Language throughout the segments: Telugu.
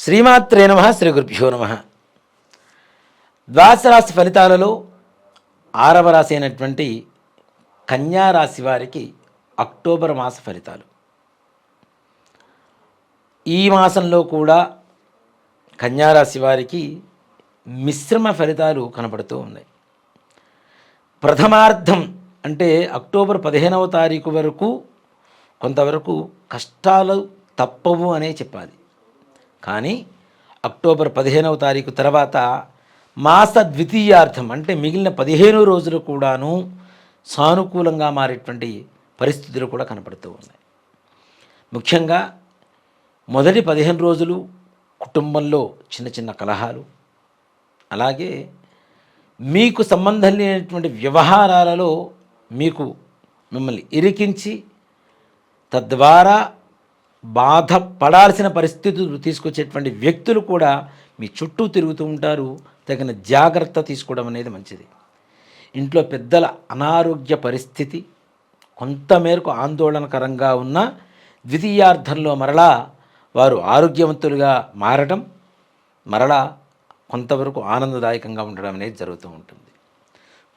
శ్రీమాత్రే నమః. శ్రీ గురుభ్యో నమః. ద్వాదశ రాశి ఫలితాలలో 6వ రాశి అయినటువంటి కన్యా రాశి వారికి అక్టోబర్ మాస ఫలితాలు. ఈ మాసంలో కూడా కన్యా రాశి వారికి మిశ్రమ ఫలితాలు కనబడుతూ ఉన్నాయి. ప్రథమార్థం అంటే అక్టోబర్ 15వ తారీఖు వరకు కొంతవరకు కష్టాలు తప్పవు అనే చెప్పాలి. కానీ అక్టోబర్ 15వ తారీఖు తర్వాత మాస ద్వితీయార్థం అంటే మిగిలిన 15 రోజులు కూడాను సానుకూలంగా మారేటువంటి పరిస్థితులు కూడా కనపడుతూ ఉన్నాయి. ముఖ్యంగా మొదటి 15 రోజులు కుటుంబంలో చిన్న చిన్న కలహాలు, అలాగే మీకు సంబంధం లేనటువంటి వ్యవహారాలలో మిమ్మల్ని ఇరికించి తద్వారా బాధపడాల్సిన పరిస్థితులు తీసుకొచ్చేటువంటి వ్యక్తులు కూడా మీ చుట్టూ తిరుగుతూ ఉంటారు. తగిన జాగ్రత్త తీసుకోవడం అనేది మంచిది. ఇంట్లో పెద్దల అనారోగ్య పరిస్థితి కొంతమేరకు ఆందోళనకరంగా ఉన్న ద్వితీయార్థంలో మరలా వారు ఆరోగ్యవంతులుగా మారడం, మరలా కొంతవరకు ఆనందదాయకంగా ఉండడం అనేది జరుగుతూ ఉంటుంది.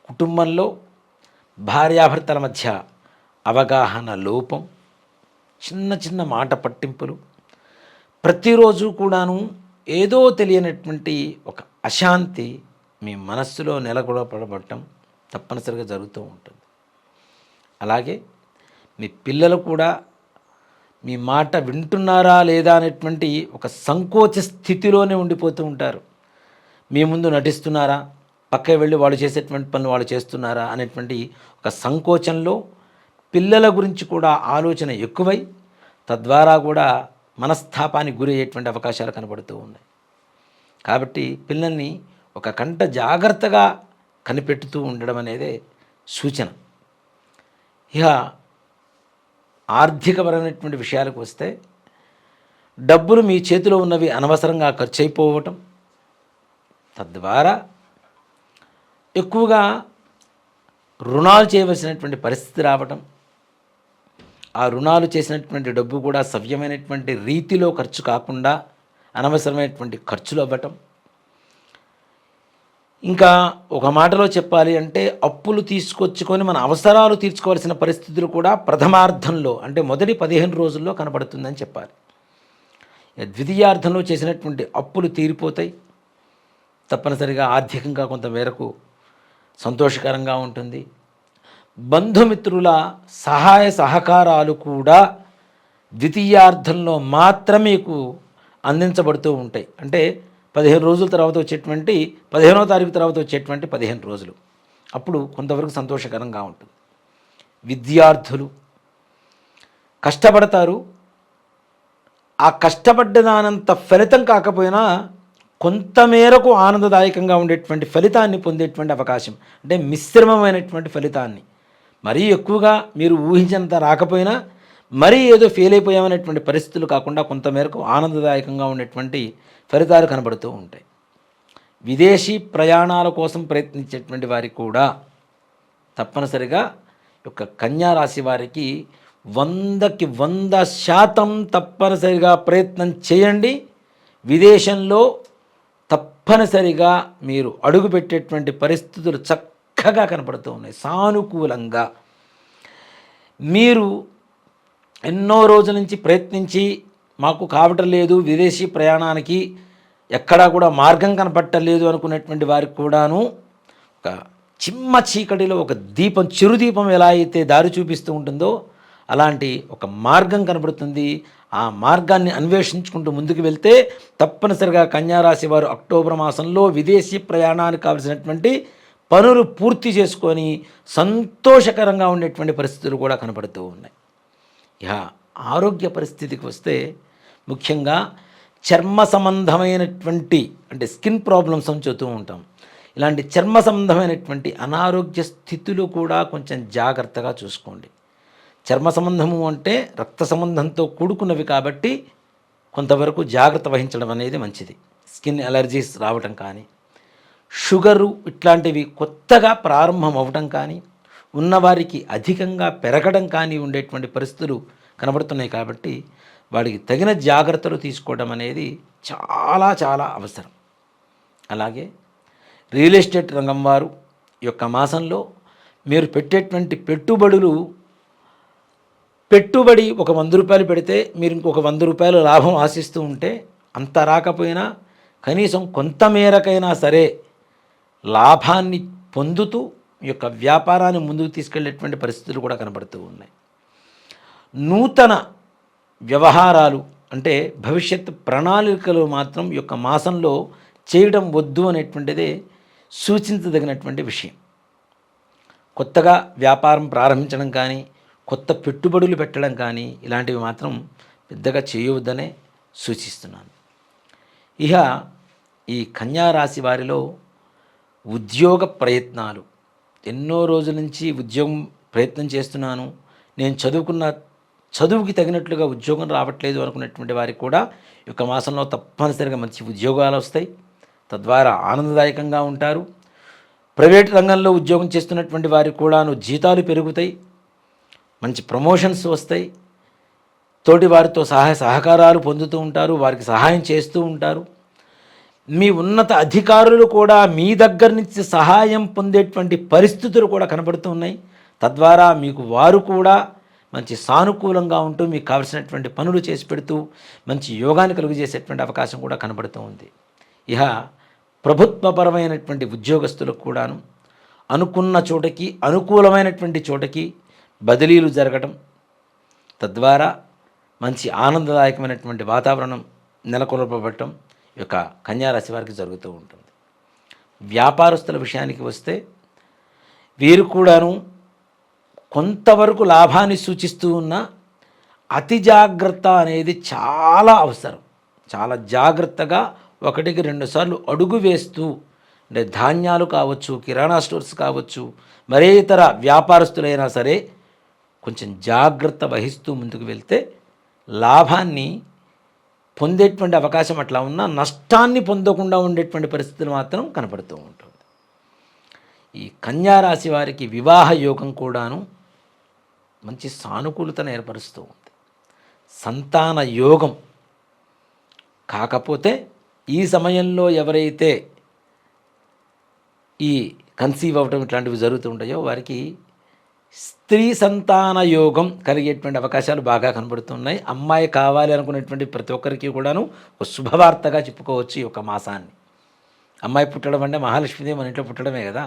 కుటుంబంలో భార్యాభర్తల మధ్య అవగాహన లోపం, చిన్న చిన్న మాట పట్టింపులు, ప్రతిరోజు కూడాను ఏదో తెలియనటువంటి ఒక అశాంతి మీ మనస్సులో నెలకొల్పబడటం తప్పనిసరిగా జరుగుతూ ఉంటుంది. అలాగే మీ పిల్లలు కూడా మీ మాట వింటున్నారా లేదా అనేటువంటి ఒక సంకోచ స్థితిలోనే ఉండిపోతూ ఉంటారు. మీ ముందు నటిస్తున్నారా, పక్కకి వెళ్ళి వాళ్ళు చేసేటువంటి పనులు వాళ్ళు చేస్తున్నారా అనేటువంటి ఒక సంకోచంలో పిల్లల గురించి కూడా ఆలోచన ఎక్కువై తద్వారా కూడా మనస్తాపానికి గురి అయ్యేటువంటి అవకాశాలు కనబడుతూ ఉన్నాయి. కాబట్టి పిల్లల్ని ఒక కంట జాగ్రత్తగా కనిపెడుతూ ఉండడం అనేదే సూచన. ఇక ఆర్థికపరమైనటువంటి విషయాలకు వస్తే డబ్బులు మీ చేతిలో ఉన్నవి అనవసరంగా ఖర్చు అయిపోవటం, తద్వారా ఎక్కువగా రుణాలు చేయవలసినటువంటి పరిస్థితి రావటం, ఆ రుణాలు చేసినటువంటి డబ్బు కూడా సవ్యమైనటువంటి రీతిలో ఖర్చు కాకుండా అనవసరమైనటువంటి ఖర్చులు అవ్వటం, ఇంకా ఒక మాటలో చెప్పాలి అంటే అప్పులు తీసుకొచ్చుకొని మన అవసరాలు తీర్చుకోవాల్సిన పరిస్థితులు కూడా ప్రథమార్థంలో అంటే మొదటి 15 రోజుల్లో కనబడుతుందని చెప్పాలి. ద్వితీయార్థంలో చేసినటువంటి అప్పులు తీరిపోతాయి. తప్పనిసరిగా ఆర్థికంగా కొంత మేరకు సంతోషకరంగా ఉంటుంది. బంధుమిత్రుల సహాయ సహకారాలు కూడా ద్వితీయార్థంలో మాత్రమే మీకు అందించబడుతూ ఉంటాయి. అంటే 15 రోజుల తర్వాత వచ్చేటువంటి 15వ తారీఖు తర్వాత వచ్చేటువంటి 15 రోజులు అప్పుడు కొంతవరకు సంతోషకరంగా ఉంటుంది. విద్యార్థులు కష్టపడతారు. ఆ కష్టపడ్డదానంత ఫలితం కాకపోయినా కొంతమేరకు ఆనందదాయకంగా ఉండేటువంటి ఫలితాన్ని పొందేటువంటి అవకాశం, అంటే మిశ్రమమైనటువంటి ఫలితాన్ని, మరీ ఎక్కువగా మీరు ఊహించినంత రాకపోయినా మరీ ఏదో ఫెయిల్ అయిపోయామనేటువంటి పరిస్థితులు కాకుండా కొంతమేరకు ఆనందదాయకంగా ఉండేటువంటి ఫలితాలు కనబడుతూ ఉంటాయి. విదేశీ ప్రయాణాల కోసం ప్రయత్నించేటువంటి వారికి కూడా తప్పనిసరిగా యొక్క కన్యా రాశి వారికి 100కి 100% తప్పనిసరిగా ప్రయత్నం చేయండి. విదేశంలో తప్పనిసరిగా మీరు అడుగుపెట్టేటువంటి పరిస్థితులు చక్కగా కనపడుతూ ఉన్నాయి. సానుకూలంగా మీరు ఎన్నో రోజుల నుంచి ప్రయత్నించి మాకు కావటం లేదు, విదేశీ ప్రయాణానికి ఎక్కడా కూడా మార్గం కనపట్టలేదు అనుకునేటువంటి వారికి కూడాను ఒక చిమ్మ చీకటిలో ఒక దీపం, చిరుదీపం ఎలా అయితే దారి చూపిస్తూ ఉంటుందో అలాంటి ఒక మార్గం కనబడుతుంది. ఆ మార్గాన్ని అన్వేషించుకుంటూ ముందుకు వెళ్తే తప్పనిసరిగా కన్యారాశి వారు అక్టోబర్ మాసంలో విదేశీ ప్రయాణానికి కావలసినటువంటి పనులు పూర్తి చేసుకొని సంతోషకరంగా ఉండేటువంటి పరిస్థితులు కూడా కనబడుతూ ఉన్నాయి. ఇక ఆరోగ్య పరిస్థితికి వస్తే ముఖ్యంగా చర్మ సంబంధమైనటువంటి అంటే స్కిన్ ప్రాబ్లమ్స్ అని చెబుతూ ఉంటాం. ఇలాంటి చర్మ సంబంధమైనటువంటి అనారోగ్య స్థితులు కూడా కొంచెం జాగ్రత్తగా చూసుకోండి. చర్మ సంబంధము అంటే రక్త సంబంధంతో కూడుకున్నవి కాబట్టి కొంతవరకు జాగ్రత్త వహించడం అనేది మంచిది. స్కిన్ అలర్జీస్ రావటం కానీ, షుగరు ఇట్లాంటివి కొత్తగా ప్రారంభం అవ్వటం కానీ, ఉన్నవారికి అధికంగా పెరగడం కానీ ఉండేటువంటి పరిస్థితులు కనబడుతున్నాయి. కాబట్టి వాడికి తగిన జాగ్రత్తలు తీసుకోవడం అనేది చాలా చాలా అవసరం. అలాగే రియల్ ఎస్టేట్ రంగం వారు ఈ యొక్క మాసంలో మీరు పెట్టేటువంటి పెట్టుబడి ఒక 100 రూపాయలు పెడితే మీరు ఇంకొక 100 రూపాయలు లాభం ఆశిస్తూ ఉంటే, అంత రాకపోయినా కనీసం కొంత మేరకైనా సరే లాభాన్ని పొందుతూ ఈ యొక్క వ్యాపారాన్ని ముందుకు తీసుకెళ్లేటువంటి పరిస్థితులు కూడా కనబడుతూ ఉన్నాయి. నూతన వ్యవహారాలు అంటే భవిష్యత్ ప్రణాళికలు మాత్రం ఈ యొక్క మాసంలో చేయడం వద్దు అనేటువంటిదే సూచించదగినటువంటి విషయం. కొత్తగా వ్యాపారం ప్రారంభించడం కానీ, కొత్త పెట్టుబడులు పెట్టడం కానీ ఇలాంటివి మాత్రం పెద్దగా చేయవద్దనే సూచిస్తున్నాను. ఇక ఈ కన్యా రాశి వారిలో ఉద్యోగ ప్రయత్నాలు, ఎన్నో రోజుల నుంచి ఉద్యోగం ప్రయత్నం చేస్తున్నాను, నేను చదువుకి తగినట్లుగా ఉద్యోగం రావట్లేదు అనుకున్నటువంటి వారికి కూడా ఈ యొక్క మాసంలో తప్పనిసరిగా మంచి ఉద్యోగాలు వస్తాయి. తద్వారా ఆనందదాయకంగా ఉంటారు. ప్రైవేట్ రంగంలో ఉద్యోగం చేస్తున్నటువంటి వారికి కూడాను జీతాలు పెరుగుతాయి, మంచి ప్రమోషన్స్ వస్తాయి, తోటి వారితో సహకారాలు పొందుతూ ఉంటారు, వారికి సహాయం చేస్తూ ఉంటారు. మీ ఉన్నత అధికారులు కూడా మీ దగ్గర నుంచి సహాయం పొందేటువంటి పరిస్థితులు కూడా కనబడుతూ ఉన్నాయి. తద్వారా మీకు వారు కూడా మంచి సానుకూలంగా ఉంటూ మీకు కావలసినటువంటి పనులు చేసి పెడుతూ మంచి యోగాన్ని కలుగు చేసేటువంటి అవకాశం కూడా కనబడుతూ ఉంది. ఇక ప్రభుత్వపరమైనటువంటి ఉద్యోగస్తులకు కూడాను అనుకున్న చోటకి, అనుకూలమైనటువంటి చోటకి బదిలీలు జరగడం, తద్వారా మంచి ఆనందదాయకమైనటువంటి వాతావరణం నెలకొల్పబడటం ఈ యొక్క కన్యారాశి వారికి జరుగుతూ ఉంటుంది. వ్యాపారస్తుల విషయానికి వస్తే వీరు కూడాను కొంతవరకు లాభాన్ని సూచిస్తూ ఉన్న అతి జాగ్రత్త అనేది చాలా అవసరం. చాలా జాగ్రత్తగా 1-2 సార్లు అడుగు వేస్తూ, అంటే ధాన్యాలు కావచ్చు, కిరాణా స్టోర్స్ కావచ్చు, మరే ఇతర వ్యాపారస్తులైనా సరే కొంచెం జాగ్రత్త వహిస్తూ ముందుకు వెళ్తే లాభాన్ని పొందేటువంటి అవకాశం అట్లా ఉన్నా నష్టాన్ని పొందకుండా ఉండేటువంటి పరిస్థితులు మాత్రం కనపడుతూ ఉంటుంది. ఈ కన్యారాశి వారికి వివాహ యోగం కూడాను మంచి సానుకూలతను ఏర్పరుస్తూ ఉంది. సంతాన యోగం కాకపోతే ఈ సమయంలో ఎవరైతే ఈ కన్సీవ్ అవ్వటం ఇట్లాంటివి జరుగుతూ ఉంటాయో వారికి స్త్రీ సంతాన యోగం కలిగేటువంటి అవకాశాలు బాగా కనబడుతున్నాయి. అమ్మాయి కావాలి అనుకునేటువంటి ప్రతి ఒక్కరికి కూడాను ఒక శుభవార్తగా చెప్పుకోవచ్చు ఈ యొక్క మాసాన్ని. అమ్మాయి పుట్టడం అంటే మహాలక్ష్మీదేవి మన ఇంట్లో పుట్టడమే కదా.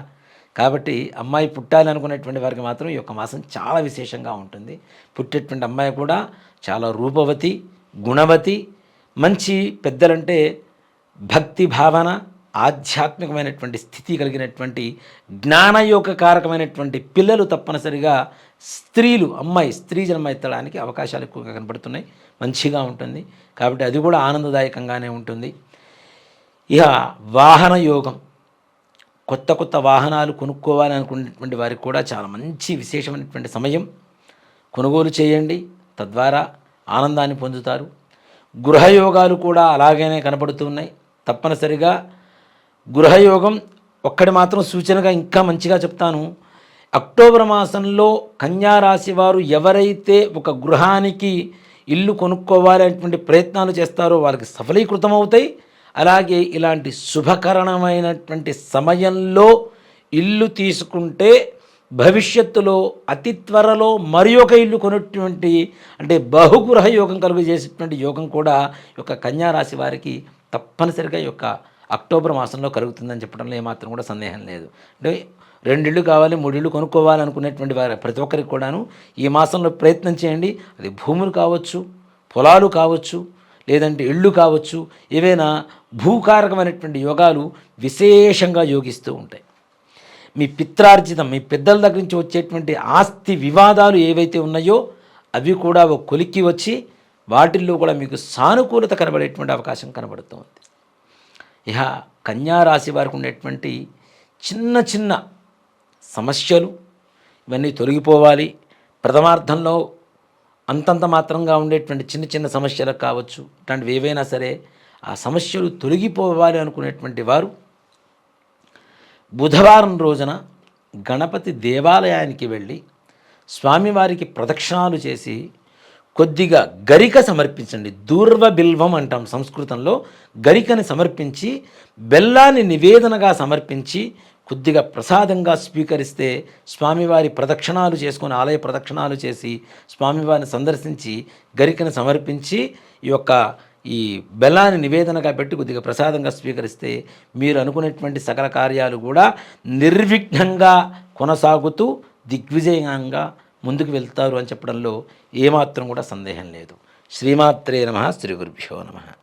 కాబట్టి అమ్మాయి పుట్టాలి అనుకునేటువంటి వారికి మాత్రం ఈ యొక్క మాసం చాలా విశేషంగా ఉంటుంది. పుట్టేటువంటి అమ్మాయి కూడా చాలా రూపవతి, గుణవతి, మంచి పెద్దలంటే భక్తి భావన, ఆధ్యాత్మికమైనటువంటి స్థితి కలిగినటువంటి జ్ఞానయోగకారకమైనటువంటి పిల్లలు తప్పనిసరిగా అమ్మాయి స్త్రీ జన్మ ఎత్తడానికి అవకాశాలు ఎక్కువగా కనబడుతున్నాయి. మంచిగా ఉంటుంది కాబట్టి అది కూడా ఆనందదాయకంగానే ఉంటుంది. ఇక వాహన యోగం, కొత్త వాహనాలు కొనుక్కోవాలి అనుకునేటువంటి వారికి కూడా చాలా మంచి విశేషమైనటువంటి సమయం. కొనుగోలు చేయండి, తద్వారా ఆనందాన్ని పొందుతారు. గృహయోగాలు కూడా అలాగనే కనబడుతున్నాయి. తప్పనిసరిగా గృహయోగం ఒక్కటి మాత్రం సూచనగా ఇంకా మంచిగా చెప్తాను. అక్టోబర్ మాసంలో కన్యారాశి వారు ఎవరైతే ఒక గృహానికి ఇల్లు కొనుక్కోవాలనేటువంటి ప్రయత్నాలు చేస్తారో వాళ్ళకి సఫలీకృతం అవుతాయి. అలాగే ఇలాంటి శుభకరణమైనటువంటి సమయంలో ఇల్లు తీసుకుంటే భవిష్యత్తులో అతి త్వరలో మరి ఒక ఇల్లు కొనేటువంటి అంటే బహుగృహ యోగం కలుగజేసేటువంటి యోగం కూడా ఈ యొక్క కన్యారాశి వారికి తప్పనిసరిగా ఈ యొక్క అక్టోబర్ మాసంలో కలుగుతుందని చెప్పడంలో ఏమాత్రం కూడా సందేహం లేదు. అంటే 2 ఇళ్ళు కావాలి, 3 ఇళ్ళు కొనుక్కోవాలి అనుకునేటువంటి వారు ప్రతి ఒక్కరికి కూడాను ఈ మాసంలో ప్రయత్నం చేయండి. అది భూములు కావచ్చు, పొలాలు కావచ్చు, లేదంటే ఇళ్ళు కావచ్చు, ఏవైనా భూకారకమైనటువంటి యోగాలు విశేషంగా యోగిస్తూ ఉంటాయి. మీ పిత్రార్జితం, మీ పెద్దల దగ్గర నుంచి వచ్చేటువంటి ఆస్తి వివాదాలు ఏవైతే ఉన్నాయో అవి కూడా ఒక కొలిక్కి వచ్చి వాటిల్లో కూడా మీకు సానుకూలత కనబడేటువంటి అవకాశం కనబడుతుంది. ఇక కన్యారాశి వారికి ఉండేటువంటి చిన్న సమస్యలు ఇవన్నీ తొలగిపోవాలి. ప్రథమార్థంలో అంతంత మాత్రంగా ఉండేటువంటి చిన్న సమస్యలకు కావచ్చు, ఇట్లాంటివి ఏవైనా సరే ఆ సమస్యలు తొలగిపోవాలి అనుకునేటువంటి వారు బుధవారం రోజున గణపతి దేవాలయానికి వెళ్ళి స్వామివారికి ప్రదక్షిణాలు చేసి కొద్దిగా గరిక సమర్పించండి. దూర్వ బిల్వం అంటాం సంస్కృతంలో. గరికని సమర్పించి బెల్లాన్ని నివేదనగా సమర్పించి కొద్దిగా ప్రసాదంగా స్వీకరిస్తే స్వామివారి ప్రదక్షిణాలు చేసుకొని ఆలయ ప్రదక్షిణాలు చేసి స్వామివారిని సందర్శించి గరికను సమర్పించి ఈ బెల్లాన్ని నివేదనగా పెట్టి కొద్దిగా ప్రసాదంగా స్వీకరిస్తే మీరు అనుకునేటువంటి సకల కార్యాలు కూడా నిర్విఘ్నంగా కొనసాగుతూ దిగ్విజయంగా ముందుకు వెళ్తారు అని చెప్పడంలో ఏమాత్రం కూడా సందేహం లేదు. శ్రీమాత్రే నమః. శ్రీ గురుభ్యో నమః.